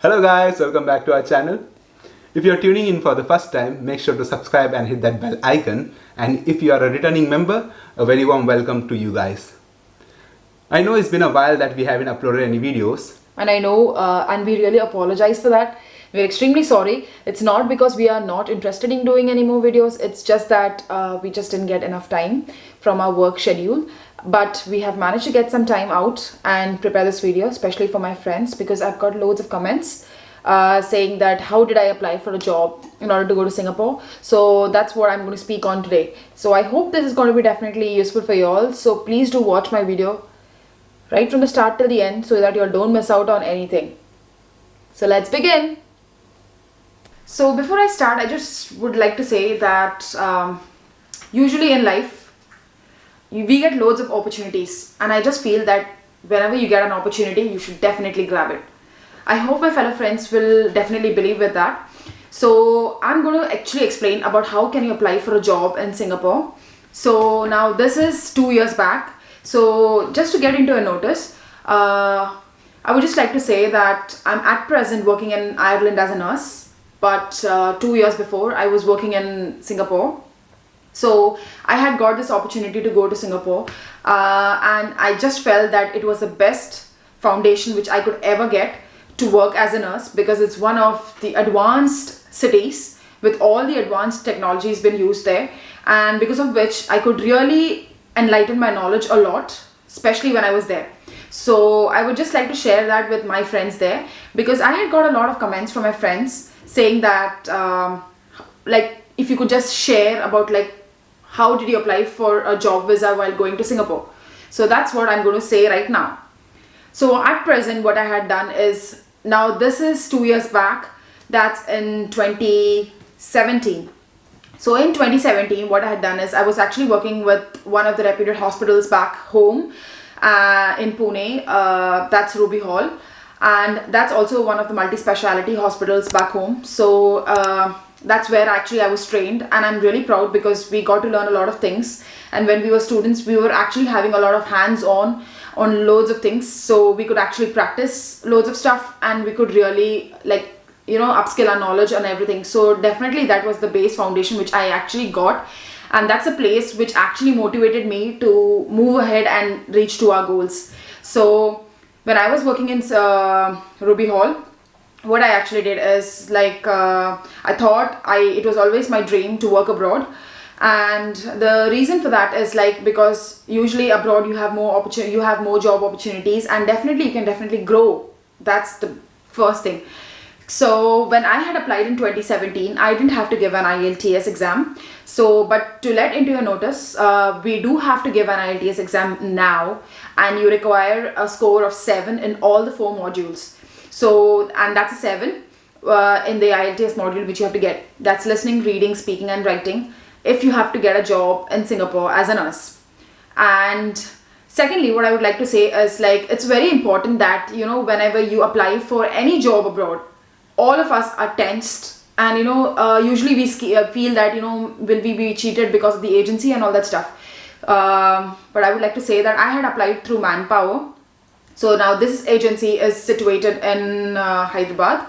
Hello guys, welcome back to our channel. If you're tuning in for the first time, make sure to subscribe and hit that bell icon. And if you are a returning member, a very warm welcome to you guys. I know it's been a while that we haven't uploaded any videos. And I know, and we really apologize for that. We're extremely sorry. It's not because we are not interested in doing any more videos. It's just that we just didn't get enough time from our work schedule. But we have managed to get some time out and prepare this video, especially for my friends, because I've got loads of comments saying that how did I apply for a job in order to go to Singapore. So that's what I'm going to speak on today. So I hope this is going to be definitely useful for you all. So please do watch my video right from the start till the end so that you all don't miss out on anything. So let's begin. So before I start, I just would like to say that usually in life we get loads of opportunities, and I just feel that whenever you get an opportunity, you should definitely grab it. I hope my fellow friends will definitely believe with that. So I'm going to actually explain about how can you apply for a job in Singapore. So now this is 2 years back. So just to get into a notice, I would just like to say that I'm at present working in Ireland as a nurse, but 2 years before I was working in Singapore. So I had got this opportunity to go to Singapore, and I just felt that it was the best foundation which I could ever get to work as a nurse, because it's one of the advanced cities with all the advanced technologies being used there, and because of which I could really enlighten my knowledge a lot, especially when I was there. So I would just like to share that with my friends there, because I had got a lot of comments from my friends saying that like if you could just share about like how did you apply for a job visa while going to Singapore. So that's what I'm going to say right now. So at present what I had done is, now this is 2 years back, that's in 2017. So in 2017 what I had done is I was actually working with one of the reputed hospitals back home in Pune, that's Ruby Hall, and that's also one of the multi-speciality hospitals back home. So that's where actually I was trained, and I'm really proud because we got to learn a lot of things. And when we were students, we were actually having a lot of hands-on on loads of things, so we could actually practice loads of stuff, and we could really upskill our knowledge on everything. So definitely that was the base foundation which I actually got, and that's a place which actually motivated me to move ahead and reach to our goals. So when I was working in Ruby Hall, what I actually did is I thought it was always my dream to work abroad. And the reason for that is because usually abroad you have more opportunity, you have more job opportunities, and definitely you can definitely grow. That's the first thing. So when I had applied in 2017, I didn't have to give an ielts exam. So but to let into your notice, we do have to give an ielts exam now, and you require a score of 7 in all the 4 modules. So, and that's a 7 in the ielts module which you have to get. That's listening, reading, speaking and writing, if you have to get a job in Singapore as a nurse. And secondly, what I would like to say is it's very important that whenever you apply for any job abroad, all of us are tensed, and usually we feel that will we be cheated because of the agency and all that stuff. But I would like to say that I had applied through Manpower. So now this agency is situated in Hyderabad,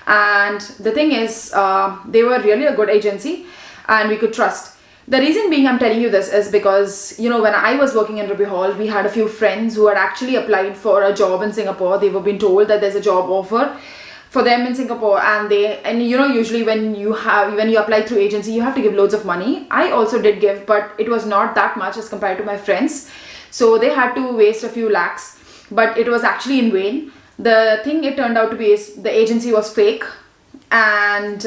and the thing is they were really a good agency and we could trust. The reason being I'm telling you this is because when I was working in Ruby Hall, we had a few friends who had actually applied for a job in Singapore. They were being told that there's a job offer for them in Singapore, and usually when you apply through agency, you have to give loads of money. I also did give, but it was not that much as compared to my friends, so they had to waste a few lakhs, but it was actually in vain. The thing it turned out to be is the agency was fake, and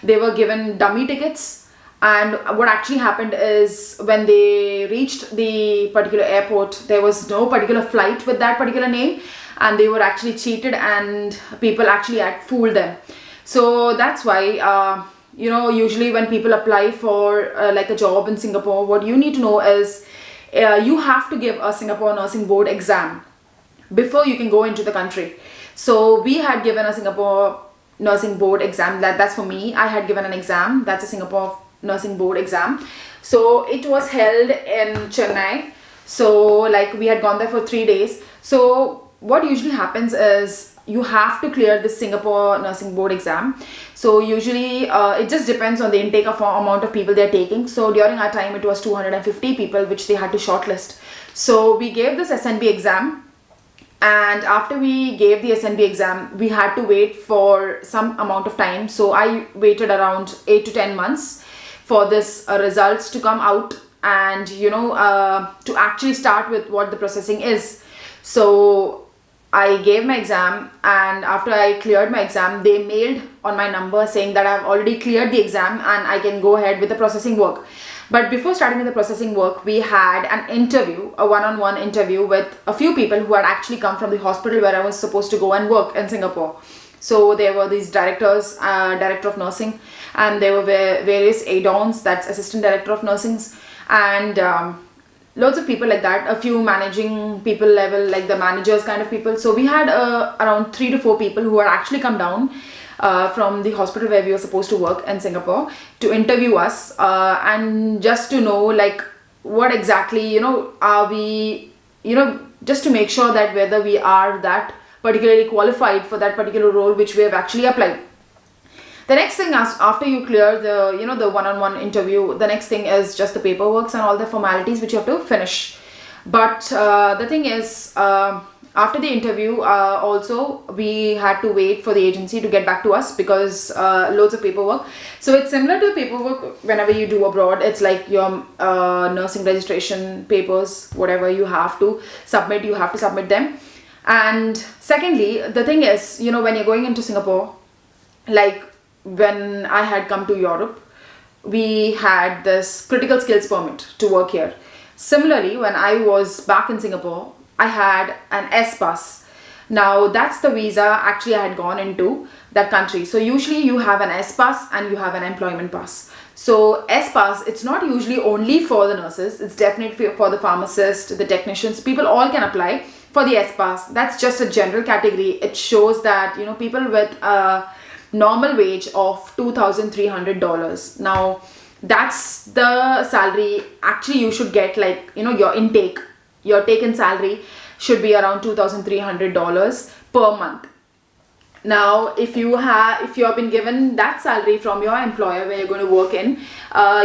they were given dummy tickets. And what actually happened is when they reached the particular airport, there was no particular flight with that particular name, and they were actually cheated, and people actually had fooled them. So that's why usually when people apply for a job in Singapore, what you need to know is you have to give a Singapore Nursing Board exam before you can go into the country. So we had given a Singapore Nursing Board exam. That's for me. I had given an exam. That's a Singapore Nursing Board exam. So it was held in Chennai. So we had gone there for 3 days. So what usually happens is you have to clear the Singapore Nursing Board exam. So usually it just depends on the intake of amount of people they're taking. So during our time it was 250 people which they had to shortlist. So we gave this SNB exam, and after we gave the SNB exam we had to wait for some amount of time. So I waited around 8 to 10 months for this results to come out, and to actually start with what the processing is. So I gave my exam, and after I cleared my exam they mailed on my number saying that I've already cleared the exam and I can go ahead with the processing work. But before starting with the processing work, we had an interview, a one-on-one interview with a few people who had actually come from the hospital where I was supposed to go and work in Singapore. So there were these directors, director of nursing, and there were various ADONs, that's assistant director of nursing, and loads of people like that, a few managing people level, like the managers kind of people. So we had around 3 to 4 people who had actually come down from the hospital where we were supposed to work in Singapore to interview us, and just to know like what exactly are we, just to make sure that whether we are that particularly qualified for that particular role which we have actually applied. The next thing after you clear the the one-on-one interview, the next thing is just the paperwork and all the formalities which you have to finish. But the thing is, after the interview also we had to wait for the agency to get back to us, because loads of paperwork. So it's similar to paperwork whenever you do abroad. It's like your nursing registration papers, whatever you have to submit them. And secondly, the thing is, when you're going into Singapore, like when I had come to Europe, we had this critical skills permit to work here. Similarly, when I was back in Singapore, I had an spass. Now that's the visa actually I had gone into that country. So usually you have an spass and you have an employment pass. So spass, it's not usually only for the nurses, it's definitely for the pharmacists, the technicians, people all can apply for the spass. That's just a general category. It shows that people with a normal wage of $2,300. Now that's the salary actually you should get, like your taken salary should be around $2,300 per month. Now if you have been given that salary from your employer where you're going to work in,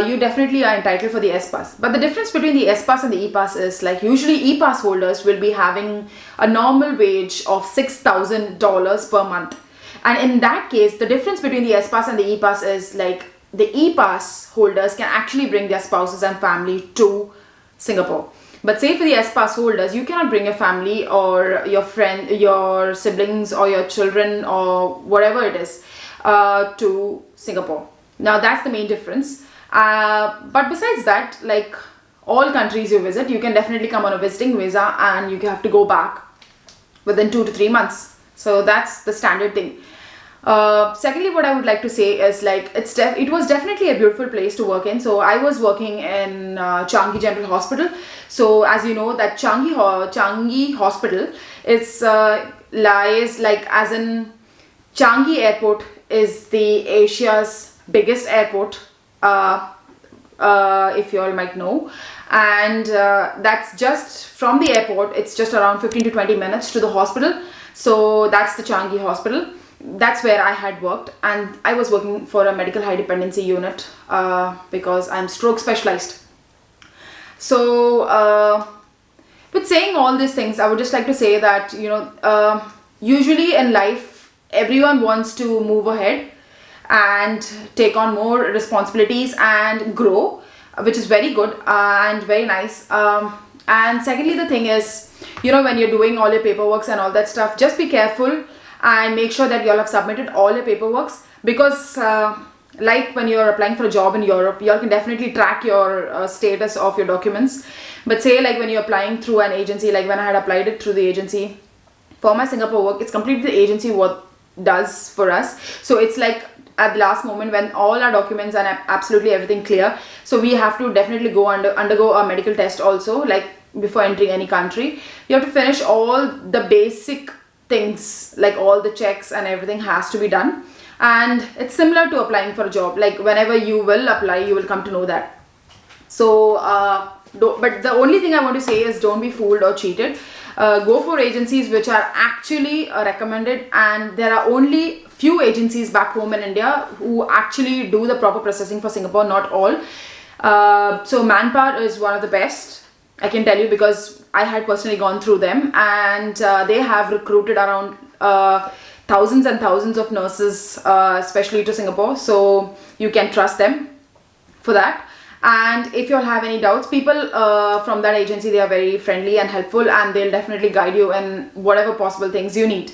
you definitely are entitled for the epass. But the difference between the epass and the epass is, like, usually epass holders will be having a normal wage of $6,000 per month, and in that case the difference between the epass and the epass is, like, the epass holders can actually bring their spouses and family to Singapore. But say for the epass holders, you cannot bring your family or your friend, your siblings or your children or whatever it is to Singapore. Now that's the main difference. But besides that, like all countries you visit, you can definitely come on a visiting visa and you have to go back within 2 to 3 months. So that's the standard thing. Secondly, what I would like to say is, like, it was definitely a beautiful place to work in. So I was working in Changi General Hospital. So as you know, that Changi Hospital lies, like, as in Changi Airport is the Asia's biggest airport, if you all might know, and that's just from the airport, it's just around 15 to 20 minutes to the hospital. So that's the Changi Hospital. That's where I had worked, and I was working for a medical high dependency unit because I'm stroke specialized. So with saying all these things, I would just like to say that usually in life everyone wants to move ahead and take on more responsibilities and grow, which is very good and very nice. And secondly, the thing is, when you're doing all your paperwork and all that stuff, just be careful and make sure that you all have submitted all your paperwork, because like when you're applying for a job in Europe, you all can definitely track your status of your documents. But say, like, when you're applying through an agency, like when I had applied it through the agency for my Singapore work, it's completely the agency what does for us. So it's like at the last moment when all our documents and absolutely everything clear, so we have to definitely go undergo a medical test also, like before entering any country. You have to finish all the basic things, like all the checks and everything has to be done. And it's similar to applying for a job, like whenever you will apply, you will come to know that. So but the only thing I want to say is, don't be fooled or cheated. go for agencies which are actually recommended, and there are only few agencies back home in India who actually do the proper processing for Singapore, not all. So Manpower is one of the best, I can tell you, because I had personally gone through them, and they have recruited around thousands and thousands of nurses, especially to Singapore, so you can trust them for that. And if you all have any doubts, people from that agency, they are very friendly and helpful, and they'll definitely guide you in whatever possible things you need.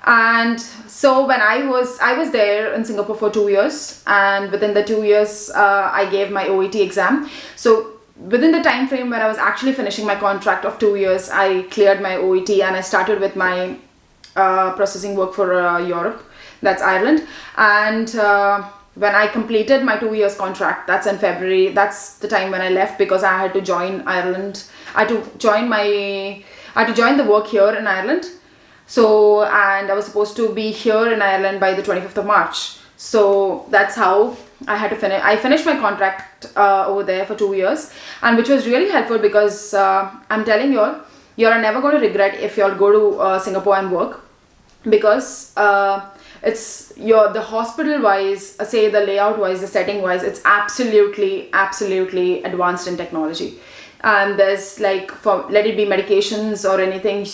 And so when I was there in Singapore for 2 years, and within the 2 years I gave my OET exam. So within the time frame when I was actually finishing my contract of 2 years, I cleared my OET, and I started with my processing work for Europe, that's Ireland. And when I completed my 2 years contract, that's in February, that's the time when I left, because I had to join Ireland. I had to join the work here in Ireland. So, and I was supposed to be here in Ireland by the 25th of March. So that's how I had to finish. I finished my contract over there for 2 years, and which was really helpful, because I'm telling you all, you're never going to regret if you all go to Singapore and work, because it's the hospital wise, say the layout wise, the setting wise, it's absolutely advanced in technology. And there's like, for let it be medications or anything,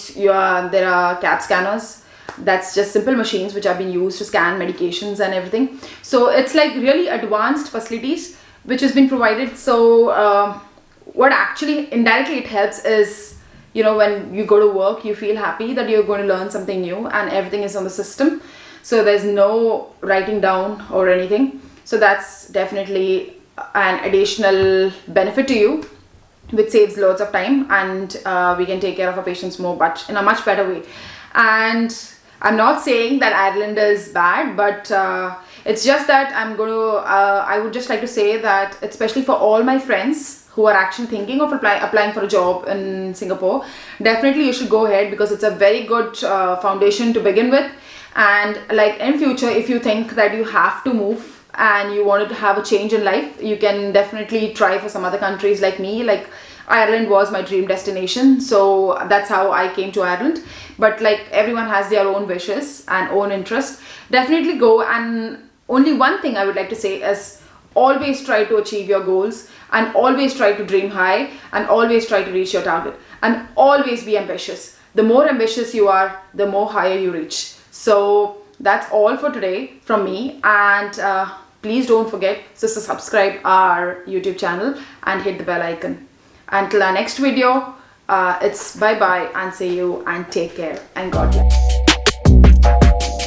there are CAT scanners. That's just simple machines which are being used to scan medications and everything. So it's like really advanced facilities which has been provided. So what actually indirectly it helps is, you know, when you go to work, you feel happy that you're going to learn something new, and everything is on the system. So there's no writing down or anything. So that's definitely an additional benefit to you, which saves loads of time, and we can take care of our patients in a much better way. And I'm not saying that Ireland is bad, but it's just that I would just like to say that, especially for all my friends who are actually thinking of applying for a job in Singapore, definitely you should go ahead, because it's a very good foundation to begin with. And like in future, if you think that you have to move and you wanted to have a change in life, you can definitely try for some other countries like me. Like Ireland was my dream destination, so that's how I came to Ireland. But like everyone has their own wishes and own interest. Definitely go, and only one thing I would like to say is always try to achieve your goals, and always try to dream high, and always try to reach your target, and always be ambitious. The more ambitious you are, the more higher you reach. So that's all for today from me, and please don't forget to subscribe our YouTube channel and hit the bell icon. Until our next video, it's bye bye and see you, and take care, and God bless.